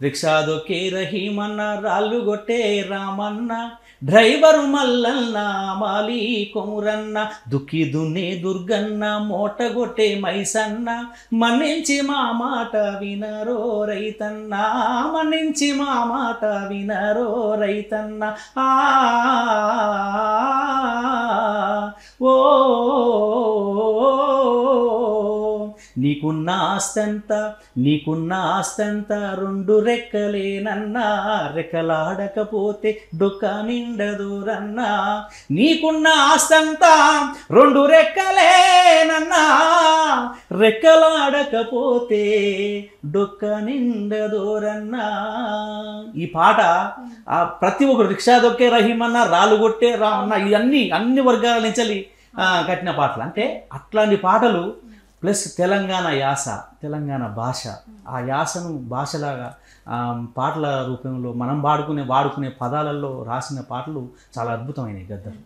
Rickshaw దొక్కే రహీమన్న రాళ్ళు గొట్టే Ramanna driver Mallanna మాలి కొమురన్న దుక్కి దున్నే దుర్గన్న మోటగొట్టే మైసన్న మన్నించి మా మాట వినరో రైతన్న మన్నించి మా మాట వినరో రైతన్న ఓ నీకున్న ఆస్తంత రెండు రెక్కలేనన్నా రెక్కలాడకపోతే డొక్క నిండదురన్నా నీకున్న ఆస్తంతా రెండు రెక్కలేనన్నా రెక్కలాడకపోతే డొక్క నిండదోరన్నా. ఈ పాట ప్రతి ఒక్కరు రిక్షా దొక్కే రహీమన్న రాళ్ళు కొట్టే రామన్న ఇవన్నీ అన్ని వర్గాల నుంచి కట్టిన పాటలు. అంటే అట్లాంటి పాటలు ప్లస్ తెలంగాణ యాస, తెలంగాణ భాష, ఆ యాసను భాషలాగా పాటల రూపంలో మనం వాడుకునే పదాలలో రాసిన పాటలు చాలా అద్భుతమైనవి గద్దర్.